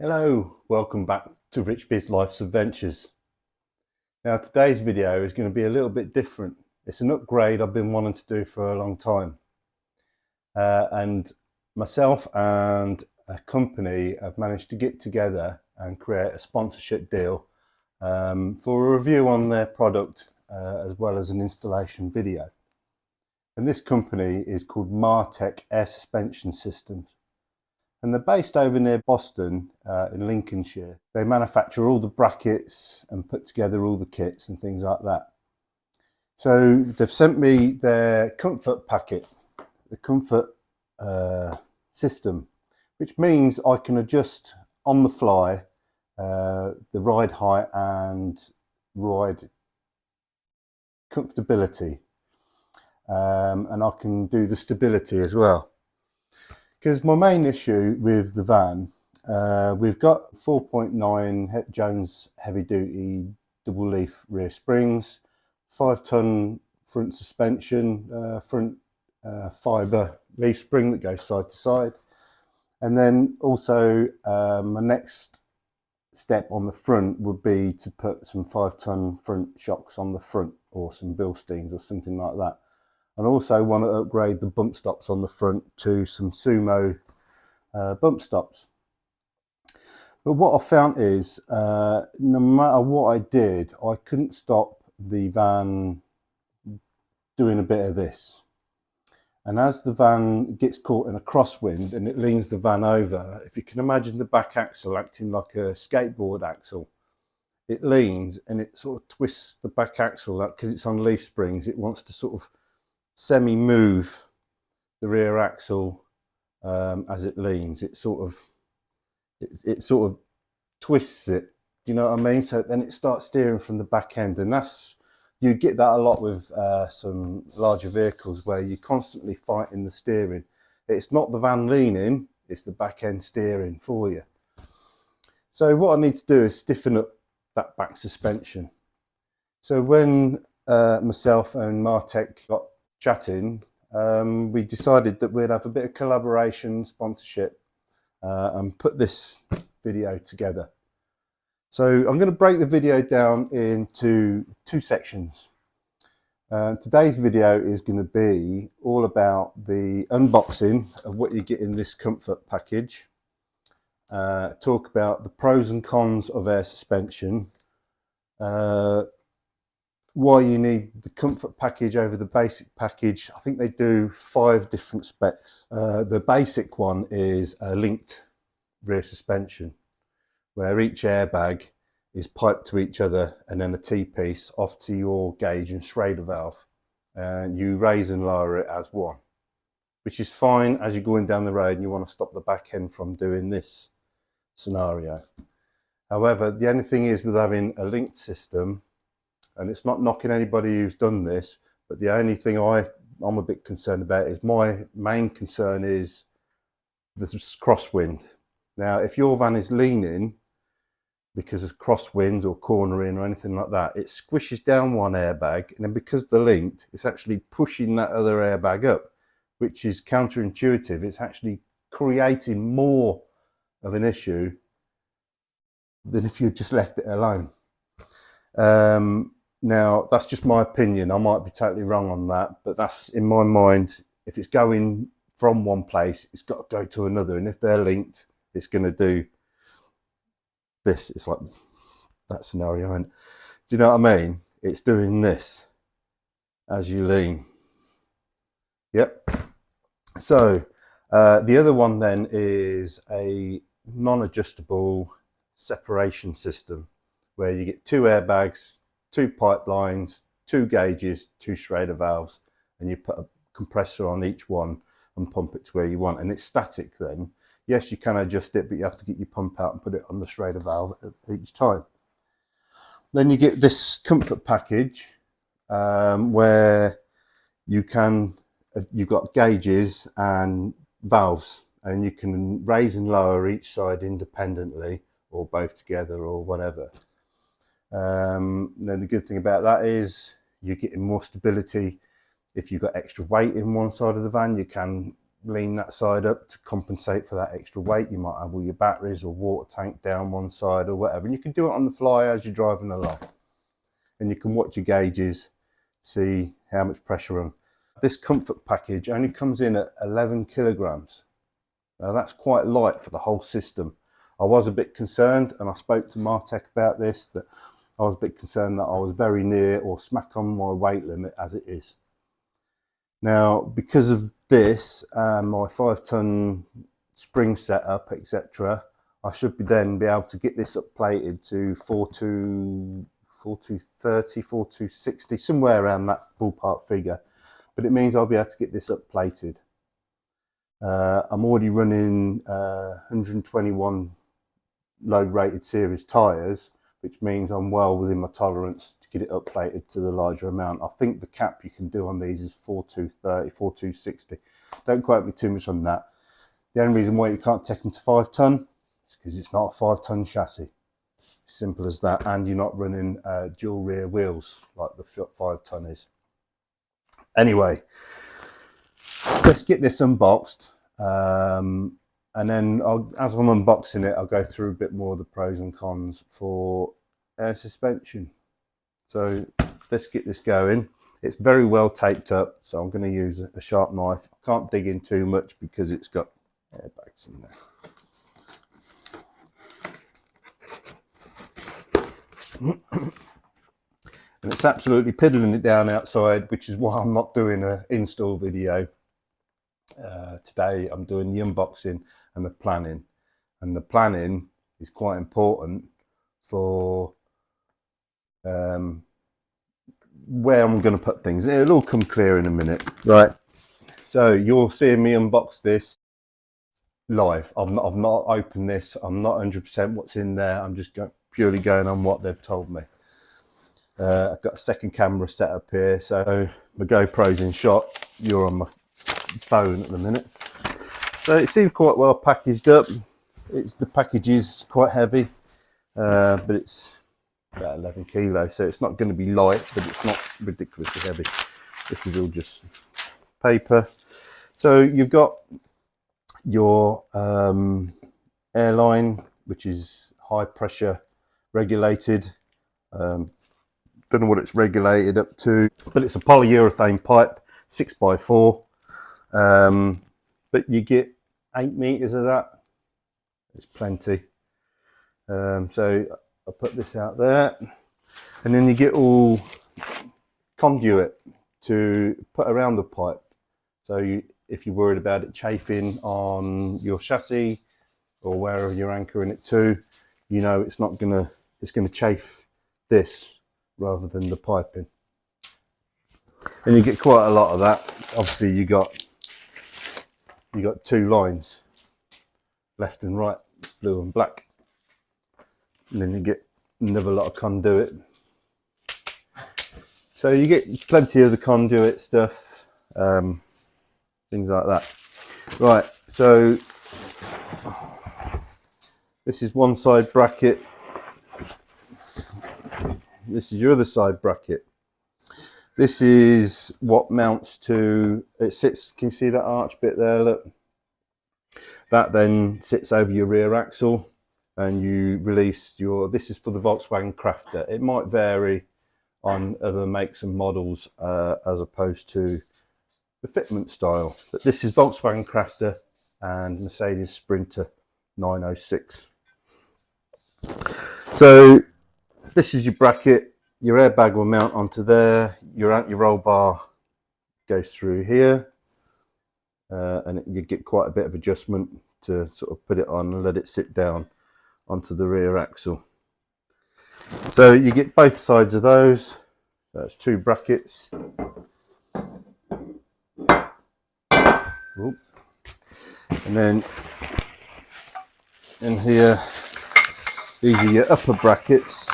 Hello, welcome back to Rich Biz Life's Adventures. Now today's video is going to be a little bit different. It's an upgrade I've been wanting to do for a long time. And myself and a company have managed to get together and create a sponsorship deal for a review on their product as well as an installation video. And this company is called Martech Air Suspension Systems. And they're based over near Boston in Lincolnshire. They manufacture all the brackets and put together all the kits and things like that. So they've sent me their comfort packet, the comfort system, which means I can adjust on the fly the ride height and ride comfortability. And I can do the stability as well. Because my main issue with the van, we've got 4.9 Jones heavy duty double leaf rear springs, 5-ton front suspension, front fibre leaf spring that goes side to side. And then also my next step on the front would be to put some 5-ton front shocks on the front, or some Bilsteins or something like that. And also want to upgrade the bump stops on the front to some Sumo bump stops. But what I found is, no matter what I did, I couldn't stop the van doing a bit of this. And as the van gets caught in a crosswind and it leans the van over, if you can imagine the back axle acting like a skateboard axle, it leans and it sort of twists the back axle, because it's on leaf springs, it wants to sort of semi-move the rear axle as it leans. It sort of twists it. Do you know what I mean? So then it starts steering from the back end, and you get that a lot with some larger vehicles where you're constantly fighting the steering. It's not the van leaning; it's the back end steering for you. So what I need to do is stiffen up that back suspension. So when myself and Martech got chatting, we decided that we'd have a bit of collaboration, sponsorship, and put this video together. So I'm going to break the video down into two sections. Today's video is going to be all about the unboxing of what you get in this comfort package, talk about the pros and cons of air suspension, why you need the comfort package over the basic package. I think they do 5 different specs. The basic one is a linked rear suspension, where each airbag is piped to each other and then a T-piece off to your gauge and Schrader valve, and you raise and lower it as one, which is fine as you're going down the road and you want to stop the back end from doing this scenario. However, the only thing is with having a linked system, and it's not knocking anybody who's done this, but the only thing I'm a bit concerned about is, my main concern is the crosswind. Now, if your van is leaning because of crosswinds or cornering or anything like that, it squishes down one airbag, and then because they're linked, it's actually pushing that other airbag up, which is counterintuitive. It's actually creating more of an issue than if you just left it alone. Now, that's just my opinion. I might be totally wrong on that, but that's, in my mind, if it's going from one place, it's got to go to another. And if they're linked, it's going to do this. It's like that scenario. And do you know what I mean? It's doing this as you lean. Yep. So the other one then is a non-adjustable separation system, where you get 2 airbags, 2 pipelines, 2 gauges, 2 Schrader valves, and you put a compressor on each one and pump it to where you want. And it's static then. Yes, you can adjust it, but you have to get your pump out and put it on the Schrader valve each time. Then you get this comfort package where you've got gauges and valves, and you can raise and lower each side independently or both together or whatever. Then the good thing about that is you're getting more stability. If you've got extra weight in one side of the van, you can lean that side up to compensate for that extra weight. You might have all your batteries or water tank down one side or whatever, and you can do it on the fly as you're driving along, and you can watch your gauges, see how much pressure on. This comfort package only comes in at 11 kilograms. Now that's quite light for the whole system. I was a bit concerned, and I spoke to Martech about this, that I was a bit concerned that I was very near or smack on my weight limit as it is. Now, because of this and my 5-ton spring setup, etc., I should then be able to get this up plated to 4230, 4260, somewhere around that ballpark figure. But it means I'll be able to get this up plated. I'm already running 121 load rated series tyres, which means I'm well within my tolerance to get it up plated to the larger amount. I think the cap you can do on these is 4230, 4260. Don't quote me too much on that. The only reason why you can't take them to 5-ton is because it's not a 5-ton chassis. Simple as that. And you're not running dual rear wheels like the 5-ton is. Anyway, let's get this unboxed. And then as I'm unboxing it, I'll go through a bit more of the pros and cons for air suspension. So let's get this going. It's very well taped up, so I'm going to use a sharp knife. I can't dig in too much because it's got airbags in there. And it's absolutely piddling it down outside, which is why I'm not doing an install video. Today I'm doing the unboxing and the planning, and the planning is quite important for where I'm going to put things. It'll all come clear in a minute, right? So you're seeing me unbox this live. I've not opened this. I'm not 100% what's in there. I'm just purely going on what they've told me. I've got a second camera set up here, so my GoPro's in shot. You're on my phone at the minute. So it seems quite well packaged up. The package is quite heavy, but it's about 11 kilos, so it's not going to be light, but it's not ridiculously heavy. This is all just paper. So you've got your airline, which is high pressure regulated. Don't know what it's regulated up to, but it's a polyurethane pipe, 6x4. But you get 8 meters of that. It's plenty. So I'll put this out there, and then you get all conduit to put around the pipe. So if you're worried about it chafing on your chassis or wherever you're anchoring it to, you know it's gonna chafe this rather than the piping. And you get quite a lot of that. Obviously you got 2 lines, left and right, blue and black, and then you get another lot of conduit. So you get plenty of the conduit stuff, things like that. Right, so this is one side bracket, this is your other side bracket. This is what mounts to, it sits, can you see that arch bit there, look? That then sits over your rear axle, and you release this is for the Volkswagen Crafter. It might vary on other makes and models as opposed to the fitment style, but this is Volkswagen Crafter and Mercedes Sprinter 906. So this is your bracket. Your airbag will mount onto there. Your anti-roll bar goes through here, and you get quite a bit of adjustment to sort of put it on and let it sit down onto the rear axle. So you get both sides of those. That's 2 brackets. Oop. And then in here, these are your upper brackets.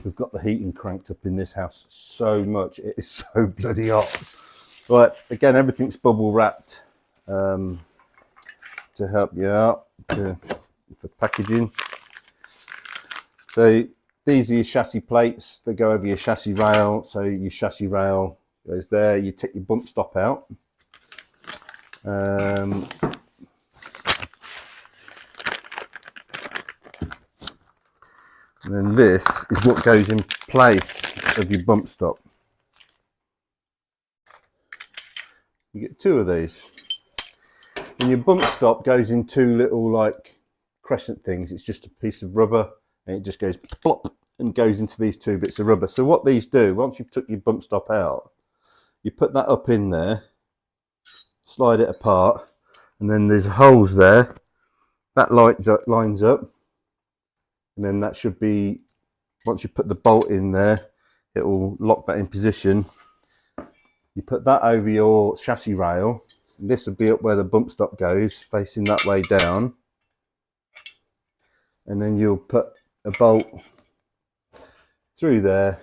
We've got the heating cranked up in this house so much, it is so bloody hot. Right, again, everything's bubble wrapped to help you out for packaging. So these are your chassis plates that go over your chassis rail. So your chassis rail Goes there. You take your bump stop out. And then this is what goes in place of your bump stop. You get two of these. And your bump stop goes in two little like crescent things. It's just a piece of rubber and it just goes plop and goes into these two bits of rubber. So what these do, once you've took your bump stop out, you put that up in there, slide it apart, and then there's holes there. That lines up. And then that should be, once you put the bolt in there, it will lock that in position. You put that over your chassis rail. And this will be up where the bump stop goes, facing that way down. And then you'll put a bolt through there,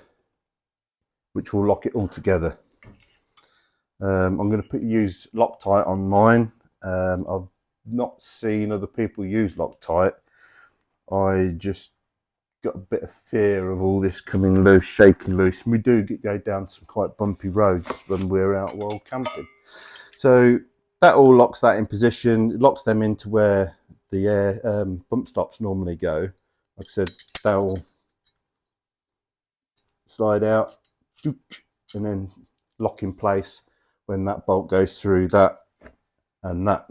which will lock it all together. I'm going to use Loctite on mine. I've not seen other people use Loctite. I just got a bit of fear of all this coming loose, shaking loose. We do go down some quite bumpy roads when we're out wild camping. So that all locks that in position, locks them into where the air bump stops normally go. Like I said, they'll slide out and then lock in place when that bolt goes through that and that.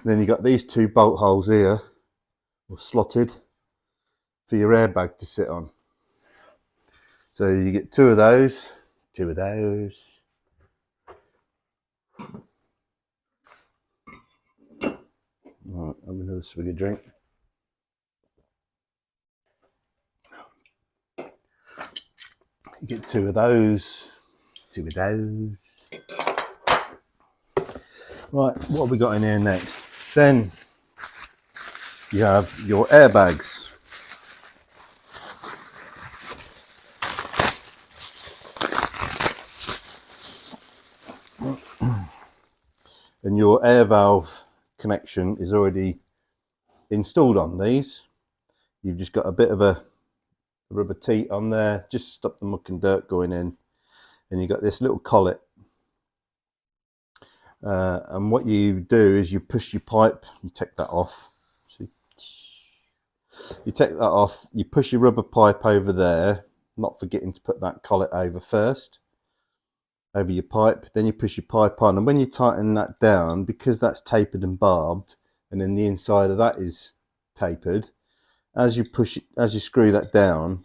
Then you've got these two bolt holes here, or slotted, for your airbag to sit on. So you get two of those. Right, have another swig of drink. You get two of those. Right, what have we got in here next? Then you have your airbags. And your air valve connection is already installed on these. You've just got a bit of a rubber teat on there, just stop the muck and dirt going in. And you've got this little collet. And what you do is you push your pipe, you take that off. See? You take that off, you push your rubber pipe over there, not forgetting to put that collet over first. Over your pipe, then you push your pipe on, and when you tighten that down, because that's tapered and barbed, and then the inside of that is tapered, as you push it, as you screw that down,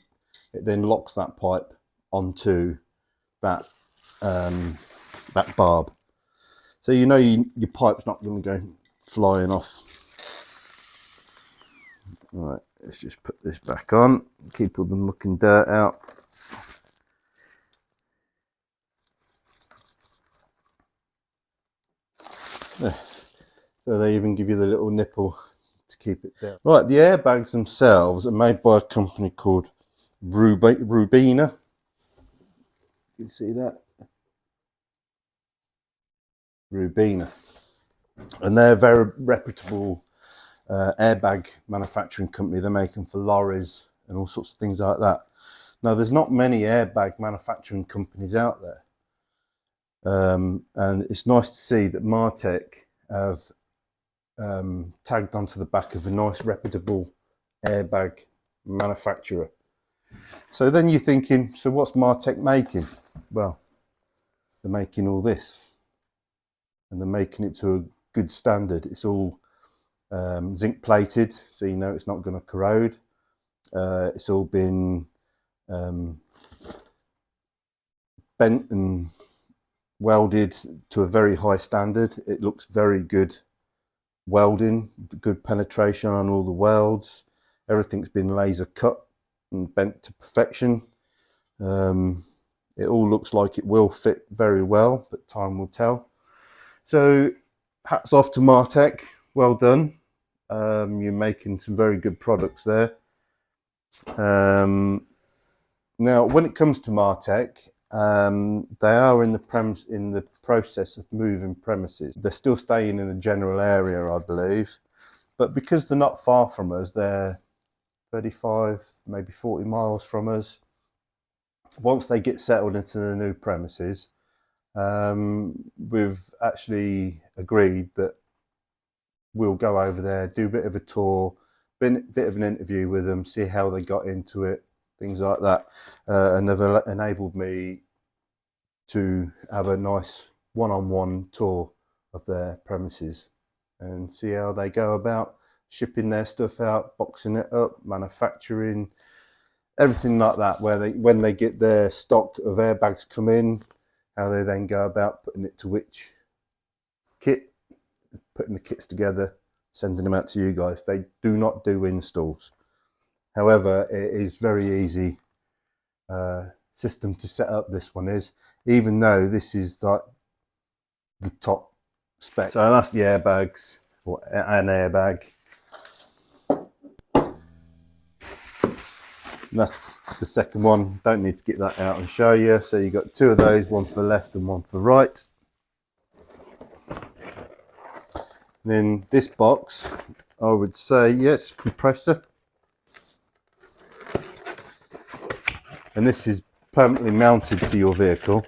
it then locks that pipe onto that that barb. So you know your pipe's not going to go flying off. All right, let's just put this back on, keep all the muck and dirt out. So they even give you the little nipple to keep it down. Right, the airbags themselves are made by a company called Rubina. You can see that? Rubina. And they're a very reputable airbag manufacturing company. They make them for lorries and all sorts of things like that. Now, there's not many airbag manufacturing companies out there. And it's nice to see that Martech have tagged onto the back of a nice reputable airbag manufacturer. So then you're thinking, so what's Martech making? Well, they're making all this, and they're making it to a good standard. It's all zinc plated, so you know it's not going to corrode. It's all been bent and welded to a very high standard. It looks very good welding, good penetration on all the welds. Everything's been laser cut and bent to perfection. It all looks like it will fit very well, but time will tell. So hats off to Martech, well done. You're making some very good products there. Now when it comes to Martech, they are in the process of moving premises. They're still staying in the general area, I believe, but because they're not far from us, they're 35, maybe 40 miles from us. once they get settled into the new premises, we've actually agreed that we'll go over there, do a bit of a tour, bit of an interview with them, see how they got into it, things like that. And they've enabled me to have a nice one-on-one tour of their premises and see how they go about shipping their stuff out, boxing it up, manufacturing, everything like that, where when they get their stock of airbags come in, how they then go about putting it to which kit, putting the kits together, sending them out to you guys. They do not do installs. However, it is very easy system to set up, this one is, even though this is like the top spec. So that's the airbags, or an airbag. And that's the second one. Don't need to get that out and show you. So you've got two of those, one for left and one for right. And then this box, I would say, yes, compressor. And this is permanently mounted to your vehicle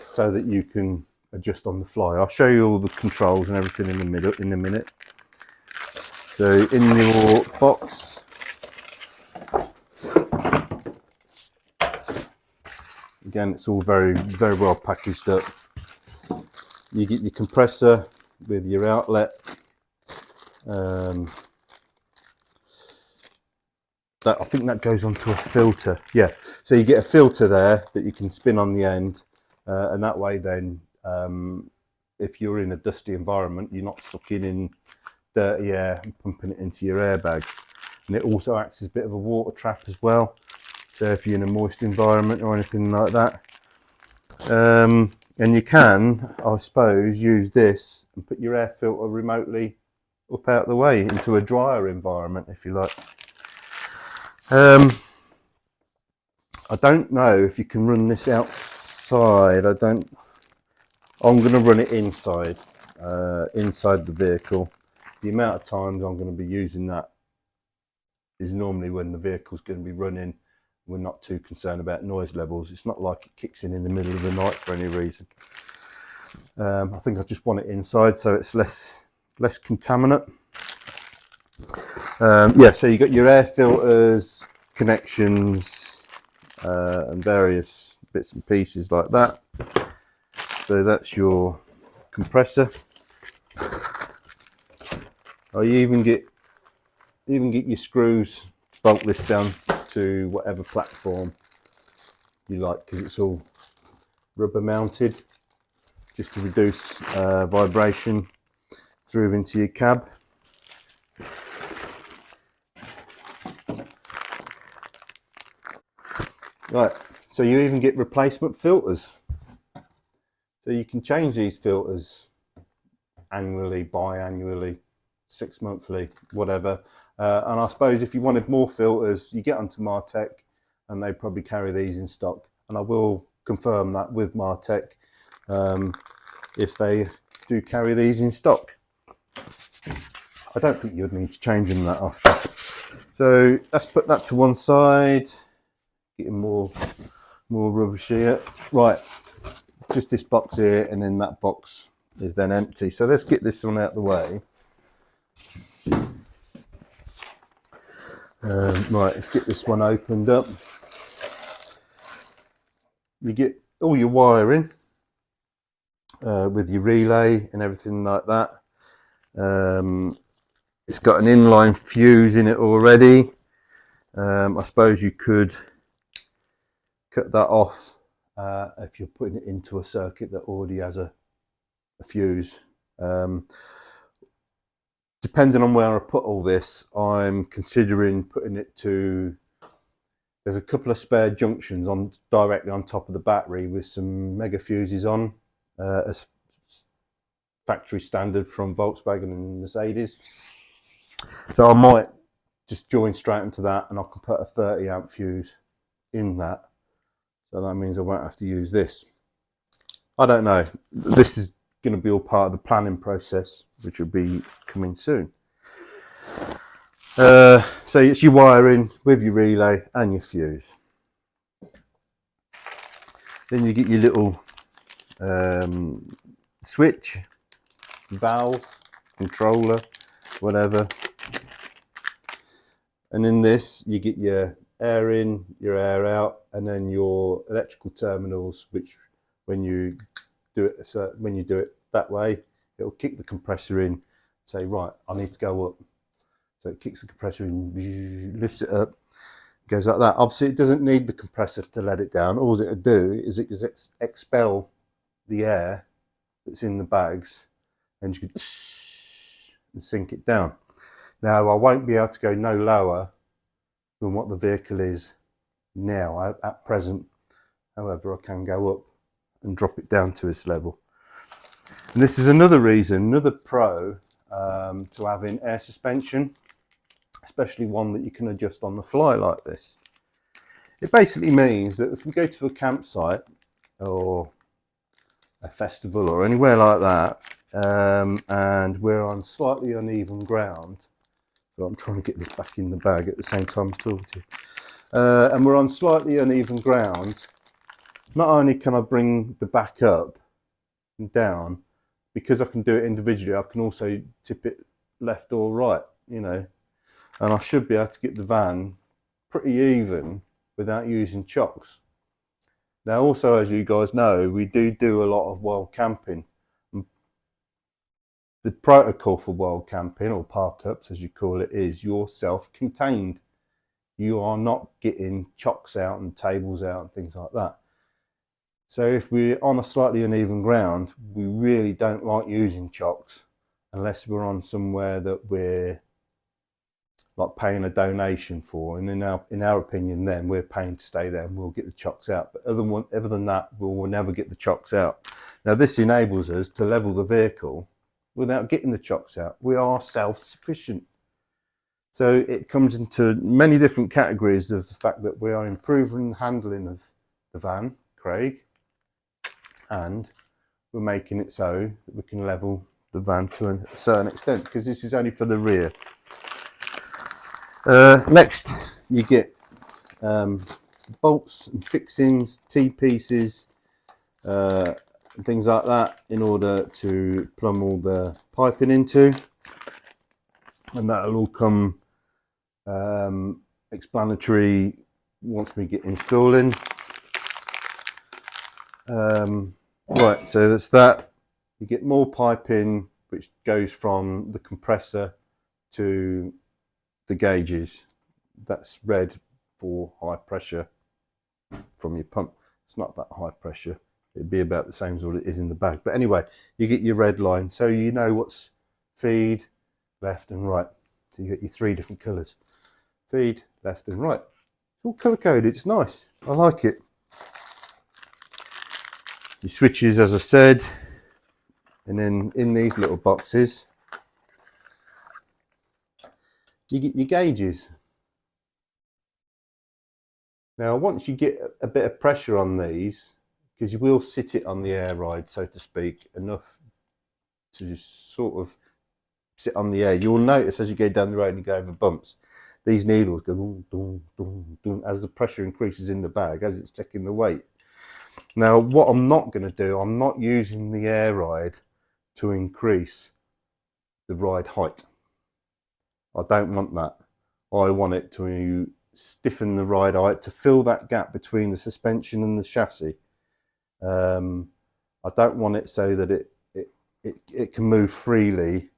so that you can adjust on the fly. I'll show you all the controls and everything in a minute. So in your box, again, it's all very well packaged up. You get your compressor with your outlet. I think that goes onto a filter. Yeah, so you get a filter there that you can spin on the end, and that way then, if you're in a dusty environment, you're not sucking in dirty air and pumping it into your airbags. And it also acts as a bit of a water trap as well. So if you're in a moist environment or anything like that. And you can, I suppose, use this and put your air filter remotely up out the way into a drier environment, if you like. I don't know if you can run this outside. I'm going to run it inside, inside the vehicle. The amount of times I'm going to be using that is normally when the vehicle's going to be running. We're not too concerned about noise levels. It's not like it kicks in the middle of the night for any reason. I think I just want it inside so it's less contaminant. Yeah, so you got your air filters, connections, and various bits and pieces like that. So that's your compressor. Oh, you even get your screws to bolt this down to whatever platform you like, because it's all rubber mounted, just to reduce vibration through into your cab. Right, so you even get replacement filters. So you can change these filters annually, biannually, 6 monthly, whatever. And I suppose if you wanted more filters, you get onto Martech and they probably carry these in stock. And I will confirm that with Martech if they do carry these in stock. I don't think you'd need to change them that often. So let's put that to one side. Getting more rubbish here. Right, just this box here, and then that box is then empty. So let's get this one out of the way. Right, let's get this one opened up. You get all your wiring with your relay and everything like that. It's got an inline fuse in it already. I suppose you could cut that off if you're putting it into a circuit that already has a fuse. Depending on where I put all this, I'm considering putting it to, there's a couple of spare junctions on directly on top of the battery with some mega fuses on, as factory standard from Volkswagen and Mercedes. So I might just join straight into that, and I can put a 30 amp fuse in that. So that means I won't have to use this. I don't know. This is going to be all part of the planning process, which will be coming soon. So it's your wiring with your relay and your fuse. Then you get your little switch, valve, controller, whatever. And in this, you get your air in, your air out, and then your electrical terminals, which when you do it that way, it'll kick the compressor in, say, right, I need to go up. So it kicks the compressor in, lifts it up, goes like that. Obviously, it doesn't need the compressor to let it down. All it'll do is expel the air that's in the bags, and you can and sink it down. Now, I won't be able to go no lower than what the vehicle is now at present. However, I can go up and drop it down to this level. And this is another reason, another pro to having air suspension, especially one that you can adjust on the fly like this. It basically means that if we go to a campsite or a festival or anywhere like that, and we're on slightly uneven ground, so I'm trying to get this back in the bag at the same time as talking to you, and we're on slightly uneven ground, not only can I bring the back up and down, because I can do it individually, I can also tip it left or right, you know, and I should be able to get the van pretty even without using chocks. Now, also, as you guys know, we do a lot of wild camping. The protocol for wild camping, or park ups as you call it, is you're self-contained. You are not getting chocks out and tables out and things like that. So if we're on a slightly uneven ground, we really don't like using chocks unless we're on somewhere that we're like paying a donation for, and in our opinion, then we're paying to stay there and we'll get the chocks out. But other than that, we'll never get the chocks out. Now, this enables us to level the vehicle without getting the chocks out. We are self-sufficient. So it comes into many different categories of the fact that we are improving the handling of the van, Craig, and we're making it so that we can level the van to a certain extent, because this is only for the rear. Next, you get bolts and fixings, T-pieces, and things like that in order to plumb all the piping into, and that'll all come explanatory once we get installing. Right, so that's that. You get more piping, which goes from the compressor to the gauges. That's red for high pressure from your pump. It's not that high pressure. It'd be about the same as what it is in the bag. But anyway, you get your red line, so you know what's feed, left and right. So you get your 3 different colours. Feed, left and right. It's all colour coded, it's nice. I like it. Your switches, as I said, and then in these little boxes, you get your gauges. Now, once you get a bit of pressure on these, because you will sit it on the air ride, so to speak, enough to sort of sit on the air, you'll notice as you go down the road and you go over bumps, these needles go dum, dum, dum, dum, as the pressure increases in the bag, as it's taking the weight. Now, what I'm not going to do, I'm not using the air ride to increase the ride height. I don't want that. I want it to stiffen the ride height, to fill that gap between the suspension and the chassis. I don't want it so that it can move freely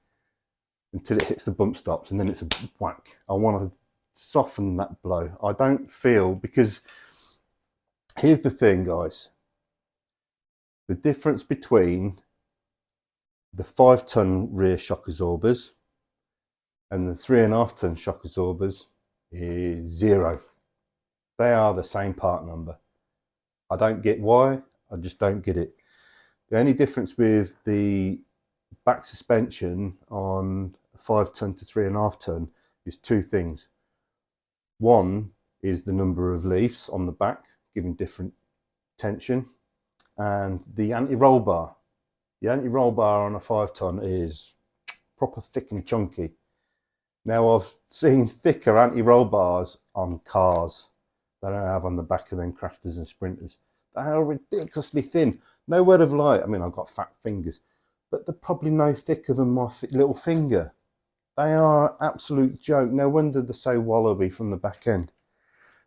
until it hits the bump stops and then it's a whack. I want to soften that blow. I don't feel, because here's the thing, guys. The difference between the 5-ton rear shock absorbers and the 3.5-ton shock absorbers is 0. They are the same part number. I don't get why, I just don't get it. The only difference with the back suspension on a 5-ton to 3.5-ton is 2 things. One is the number of leaves on the back, giving different tension, and the anti-roll bar. The anti-roll bar on a 5-ton is proper thick and chunky. Now, I've seen thicker anti-roll bars on cars that I have on the back of them crafters and sprinters. They are ridiculously thin. No word of lie. I mean, I've got fat fingers, but they're probably no thicker than my little finger. They are an absolute joke. No wonder they're so willowy from the back end.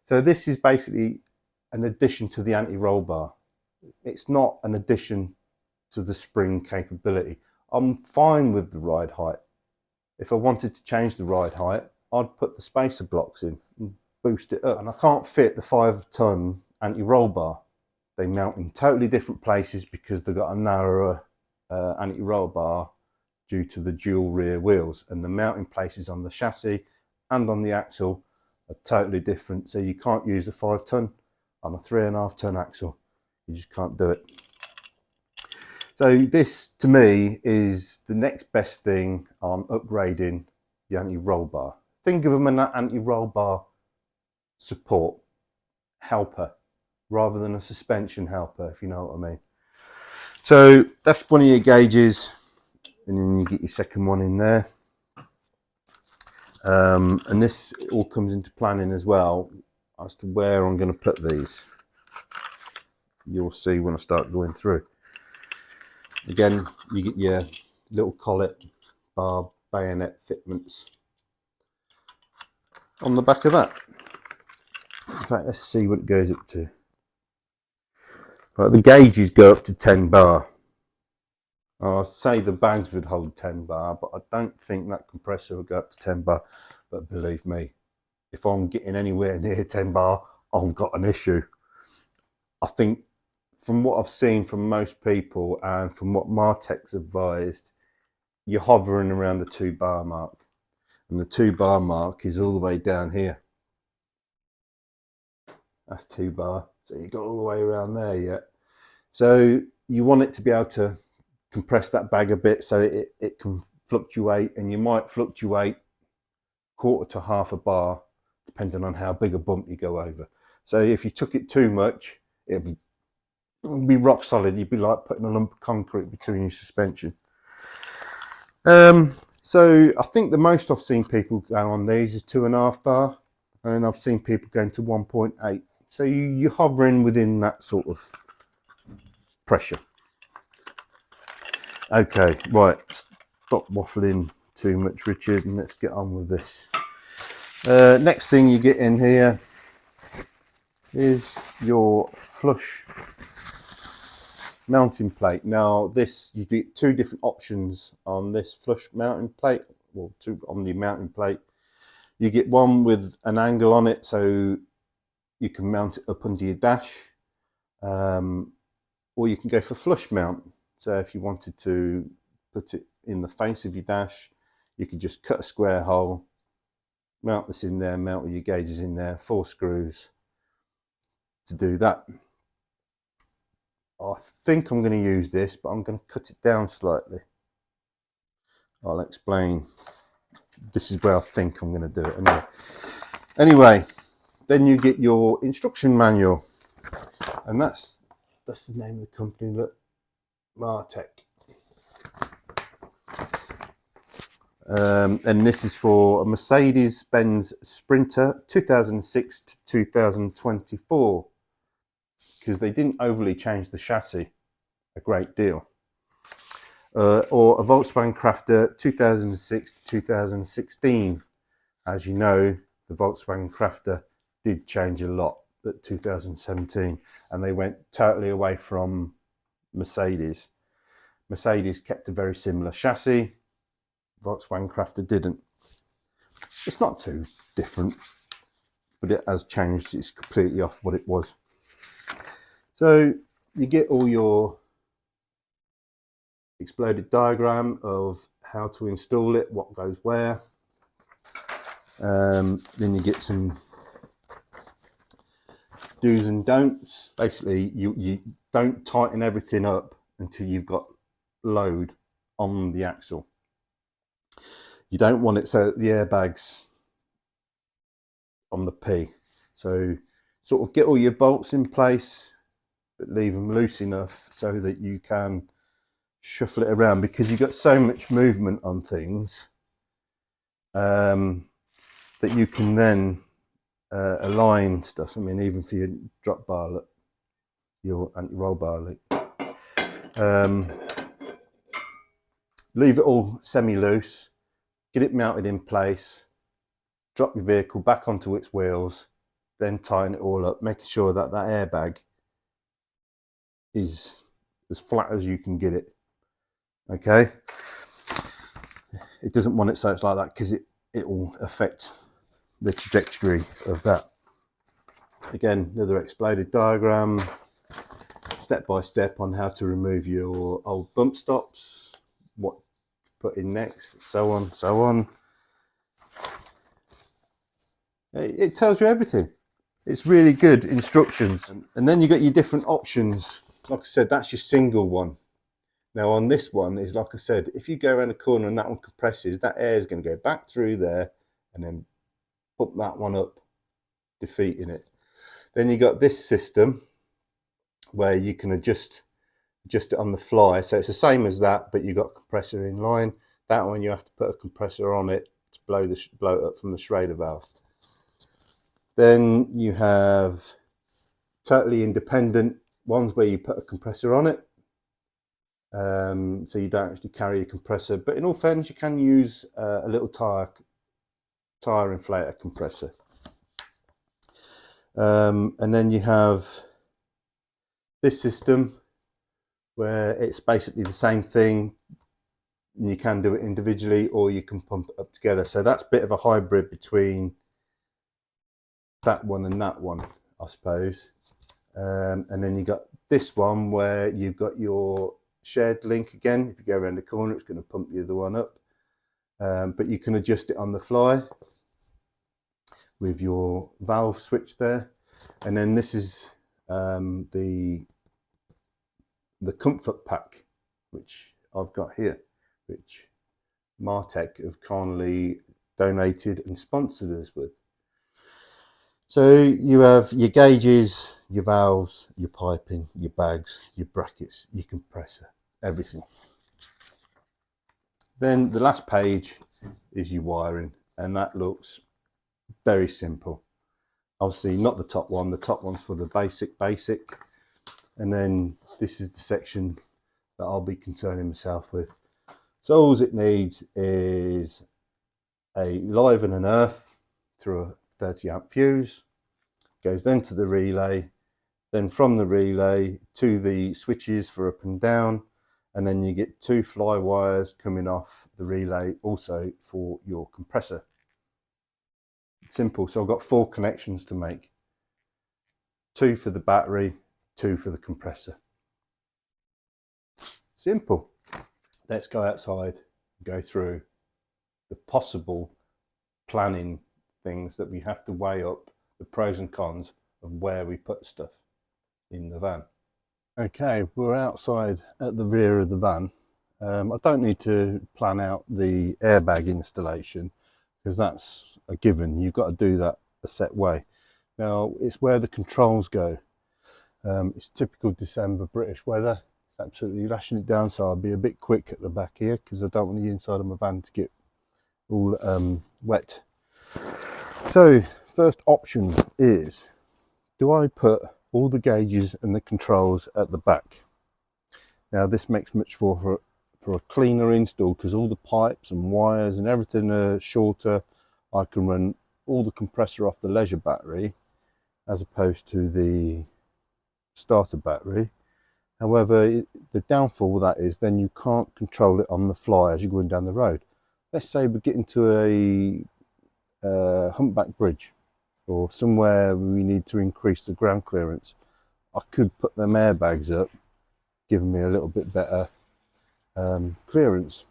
So this is basically an addition to the anti-roll bar. It's not an addition to the spring capability. I'm fine with the ride height. If I wanted to change the ride height, I'd put the spacer blocks in and boost it up. And I can't fit the 5-ton anti-roll bar. They mount in totally different places because they've got a narrower anti-roll bar due to the dual rear wheels, and the mounting places on the chassis and on the axle are totally different. So you can't use a 5-ton on a 3.5-ton axle. You just can't do it. So this, to me, is the next best thing on upgrading the anti-roll bar. Think of them as an anti-roll bar support helper rather than a suspension helper, if you know what I mean. So that's one of your gauges, and then you get your second one in there. And this all comes into planning as well as to where I'm going to put these. You'll see when I start going through. Again, you get your little collet bar bayonet fitments on the back of that. In fact, let's see what it goes up to. Right, the gauges go up to 10 bar. I'd say the bags would hold 10 bar, but I don't think that compressor will go up to 10 bar. But believe me, if I'm getting anywhere near 10 bar, I've got an issue. I think from what I've seen from most people and from what Martech's advised, you're hovering around the 2 bar mark. And the 2 bar mark is all the way down here. That's 2 bar. So you got all the way around there yet. So you want it to be able to compress that bag a bit so it can fluctuate, and you might fluctuate 1/4 to 1/2 a bar depending on how big a bump you go over. So if you took it too much, it'd be rock solid. You'd be like putting a lump of concrete between your suspension. So I think the most I've seen people go on these is 2.5 bar, and I've seen people going to 1.8. So you're hovering within that sort of pressure. Okay, right, stop waffling too much, Richard, and let's get on with this. Next thing you get in here is your flush mounting plate. Now this, you get 2 different options on this flush mounting plate, well, 2 on the mounting plate. You get one with an angle on it so you can mount it up under your dash, or you can go for flush mount. So if you wanted to put it in the face of your dash, you could just cut a square hole, mount this in there, mount all your gauges in there, 4 screws to do that. I think I'm going to use this, but I'm going to cut it down slightly. I'll explain. This is where I think I'm going to do it anyway. Then you get your instruction manual, and that's the name of the company. Look, Martech. And this is for a Mercedes-Benz Sprinter 2006 to 2024, because they didn't overly change the chassis a great deal. Or a Volkswagen Crafter 2006 to 2016. As you know, the Volkswagen Crafter did change a lot at 2017, and they went totally away from Mercedes. Mercedes kept a very similar chassis. Volkswagen Crafter didn't. It's not too different, but it has changed. It's completely off what it was. So you get all your exploded diagram of how to install it, what goes where. Then you get some do's and don'ts. Basically, you don't tighten everything up until you've got load on the axle. You don't want it so that the airbag's on the P. So sort of get all your bolts in place, but leave them loose enough so that you can shuffle it around, because you've got so much movement on things that you can then align stuff. I mean, even for your drop bar, look, your anti-roll bar loop. Leave it all semi-loose, get it mounted in place, drop your vehicle back onto its wheels, then tighten it all up, making sure that that airbag is as flat as you can get it. Okay, it doesn't want it so it's like that because it will affect the trajectory of that. Again, another exploded diagram, step by step on how to remove your old bump stops, what to put in next, so on, so on. It tells you everything. It's really good instructions. And then you got your different options. Like I said, that's your single one. Now on this one is, like I said, if you go around the corner and that one compresses, that air is going to go back through there and then pump that one up, defeating it. Then you got this system where you can adjust it on the fly. So it's the same as that, but you've got a compressor in line. That one you have to put a compressor on it to blow it up from the Schrader valve. Then you have totally independent ones where you put a compressor on it. So you don't actually carry a compressor, but in all fairness, you can use a little tire inflator compressor. And then you have this system where it's basically the same thing, and you can do it individually or you can pump it up together. So that's a bit of a hybrid between that one and that one, I suppose. And then you got this one where you've got your shared link again. If you go around the corner, it's going to pump the other one up, but you can adjust it on the fly with your valve switch there. And then this is the comfort pack, which I've got here, which Martech have kindly donated and sponsored us with. So you have your gauges, your valves, your piping, your bags, your brackets, your compressor, everything. Then the last page is your wiring, and that looks very simple. Obviously not the top one. The top one's for the basic. And then this is the section that I'll be concerning myself with. So all it needs is a live and an earth through a 30 amp fuse, goes then to the relay, then from the relay to the switches for up and down, and then you get 2 fly wires coming off the relay also for your compressor. Simple. So I've got 4 connections to make, 2 for the battery, 2 for the compressor. Simple. Let's go outside and go through the possible planning things that we have to weigh up, the pros and cons of where we put stuff in the van. Okay, we're outside at the rear of the van. I don't need to plan out the airbag installation because that's a given. You've got to do that a set way. Now it's where the controls go. It's typical December British weather. It's absolutely lashing it down, so I'll be a bit quick at the back here because I don't want the inside of my van to get all wet. So first option is, do I put all the gauges and the controls at the back? Now this makes much more for a cleaner install because all the pipes and wires and everything are shorter. I can run all the compressor off the leisure battery as opposed to the starter battery. However, the downfall of that is then you can't control it on the fly as you're going down the road. Let's say we're getting to a humpback bridge or somewhere we need to increase the ground clearance. I could put them airbags up, giving me a little bit better clearance.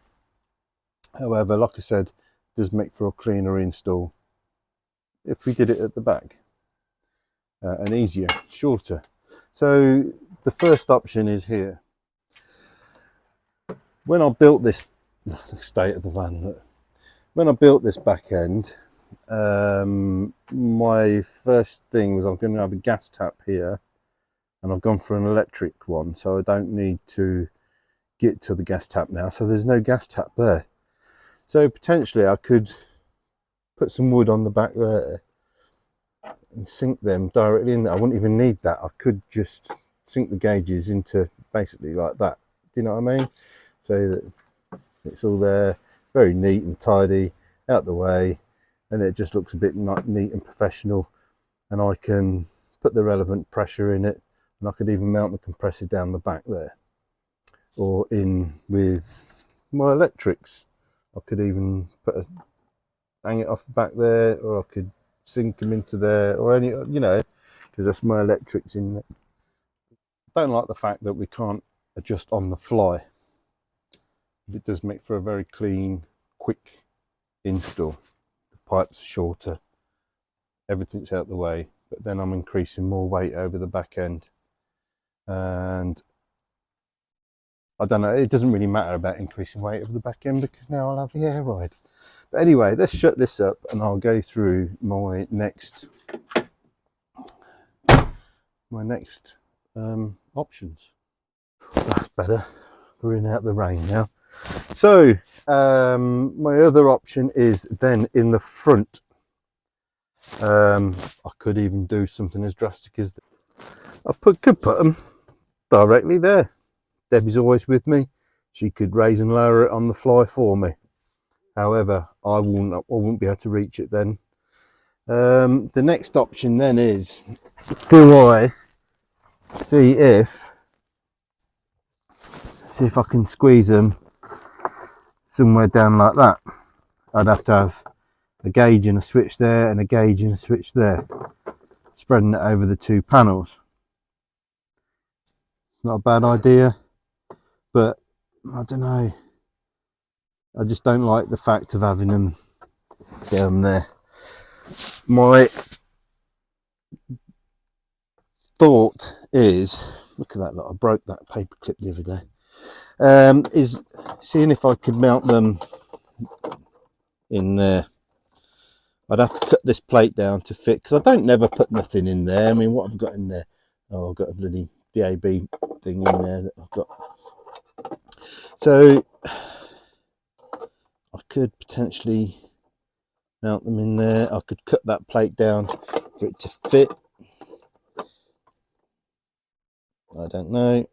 However, like I said, it does make for a cleaner install if we did it at the back, and easier, shorter. So the first option is here. When I built this, state of the van, when I built this back end, my first thing was I'm going to have a gas tap here, and I've gone for an electric one, so I don't need to get to the gas tap now. So there's no gas tap there. So potentially I could put some wood on the back there and sink them directly in there. I wouldn't even need that. I could just sink the gauges into basically like that. Do you know what I mean? So that it's all there, very neat and tidy, out the way, and it just looks a bit neat and professional. And I can put the relevant pressure in it, and I could even mount the compressor down the back there, or in with my electrics. I could even hang it off the back there, or I could sink them into there, or any, you know, because that's my electrics in there. Don't like the fact that we can't adjust on the fly. It does make for a very clean, quick install. The pipes are shorter, everything's out the way, but then I'm increasing more weight over the back end. And I don't know, it doesn't really matter about increasing weight over the back end because now I'll have the air ride. But anyway, let's shut this up and I'll go through my next options. That's better. We're in out the rain now. So my other option is then in the front. I could even do something as drastic as I could put them directly there. Debbie's always with me. She could raise and lower it on the fly for me. However, I wouldn't be able to reach it then. The next option then is, do I see if I can squeeze them somewhere down like that. I'd have to have a gauge and a switch there and a gauge and a switch there, spreading it over the two panels. Not a bad idea, but I don't know, I just don't like the fact of having them down there. My thought is, look at that, look, I broke that paper clip the other day, is seeing if I could mount them in there. I'd have to cut this plate down to fit, because I don't never put nothing in there. I mean, what I've got in there, oh, I've got a bloody DAB thing in there that I've got. So I could potentially mount them in there. I could cut that plate down for it to fit. I don't know.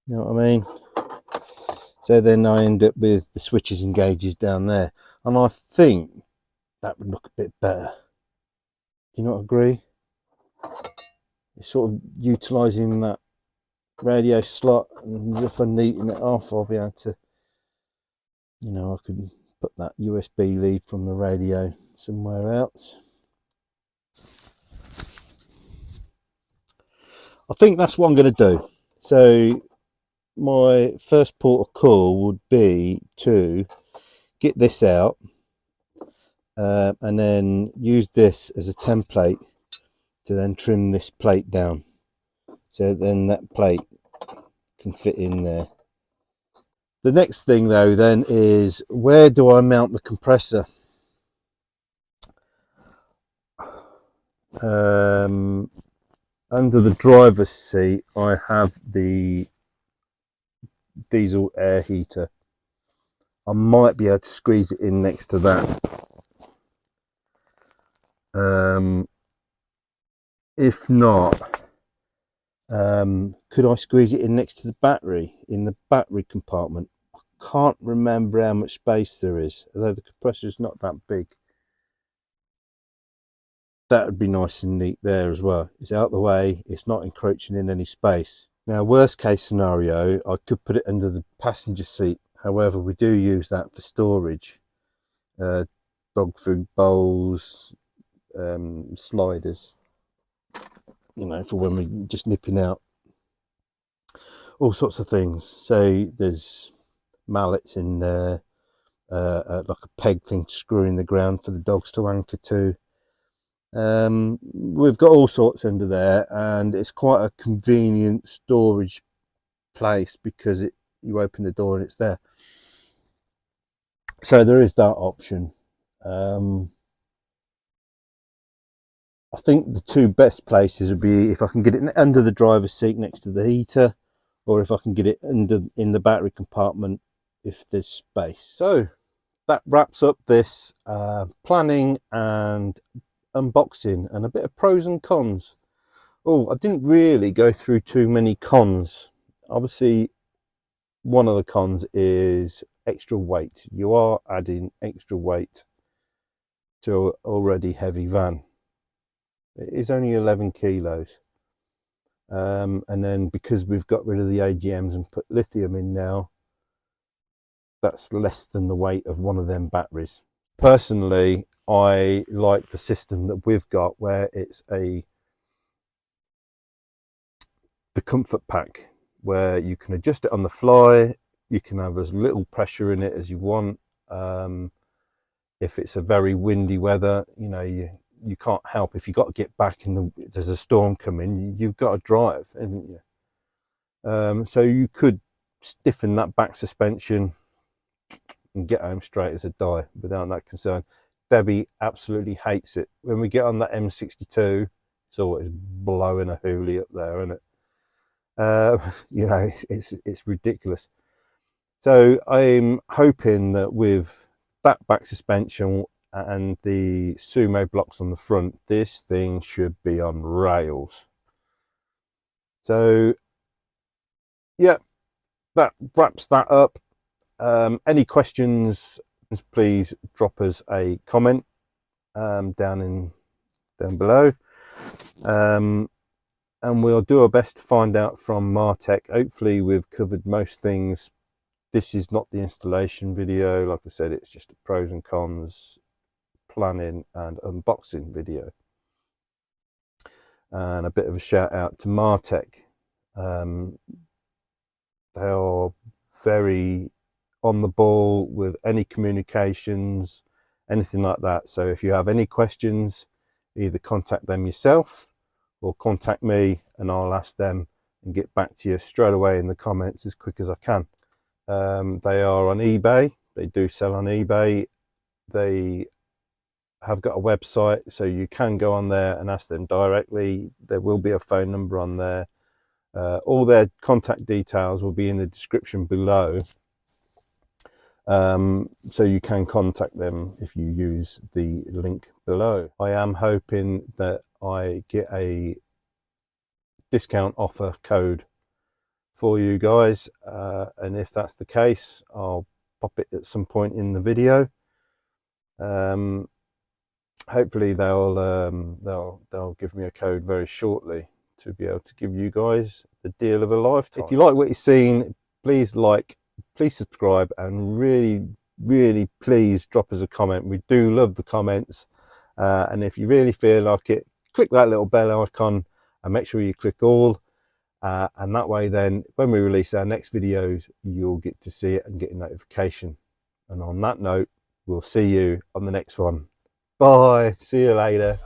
You know what I mean? So then I end up with the switches and gauges down there. And I think that would look a bit better. Do you not agree? It's sort of utilising that radio slot, and if I neaten it off, I'll be able to, you know, I could put that USB lead from the radio somewhere else. I think that's what I'm going to do. So my first port of call would be to get this out and then use this as a template to then trim this plate down, so then that plate can fit in there. The next thing though then is, where do I mount the compressor? Under the driver's seat I have the diesel air heater. I might be able to squeeze it in next to that. If not, could I squeeze it in next to the battery, in the battery compartment? I can't remember how much space there is, although the compressor is not that big. That would be nice and neat there as well. It's out the way, it's not encroaching in any space. Now, worst case scenario, I could put it under the passenger seat. However, we do use that for storage. Dog food bowls, sliders, you know, for when we're just nipping out. All sorts of things. So there's mallets in there, like a peg thing to screw in the ground for the dogs to anchor to. We've got all sorts under there, and it's quite a convenient storage place because you open the door and it's there. So there is that option. I think the two best places would be if I can get it under the driver's seat next to the heater, or if I can get it in the battery compartment if there's space. So that wraps up this planning and unboxing and a bit of pros and cons. Oh, I didn't really go through too many cons. Obviously, one of the cons is extra weight. You are adding extra weight to an already heavy van. It is only 11 kilos. And then because we've got rid of the AGMs and put lithium in now, that's less than the weight of one of them batteries. Personally, I like the system that we've got where it's the comfort pack, where you can adjust it on the fly. You can have as little pressure in it as you want. If it's a very windy weather, you know, you can't help if you got to get back and there's a storm coming, you've got to drive, haven't you? So you could stiffen that back suspension and get home straight as a die without that concern. Debbie absolutely hates it. When we get on that M62, it's always blowing a hoolie up there, isn't it? You know, it's ridiculous. So I'm hoping that with that back suspension and the sumo blocks on the front, this thing should be on rails. So yeah, that wraps that up. Any questions, please drop us a comment down below, and we'll do our best to find out from Martech. Hopefully we've covered most things. This is not the installation video. Like I said, it's just a pros and cons, planning and unboxing video. And a bit of a shout out to Martech. They are very on the ball with any communications, anything like that. So if you have any questions, either contact them yourself or contact me and I'll ask them and get back to you straight away in the comments as quick as I can. They are on eBay. They do sell on eBay. They have got a website, so you can go on there and ask them directly. There will be a phone number on there. All their contact details will be in the description below, so you can contact them if you use the link below. I am hoping that I get a discount offer code for you guys, and if that's the case, I'll pop it at some point in the video. Hopefully they'll give me a code very shortly to be able to give you guys the deal of a lifetime. If you like what you've seen, please like, please subscribe, and really please drop us a comment. We do love the comments, and if you really feel like it, click that little bell icon and make sure you click all, and that way then when we release our next videos you'll get to see it and get a notification. And on that note, we'll see you on the next one. Bye, see you later.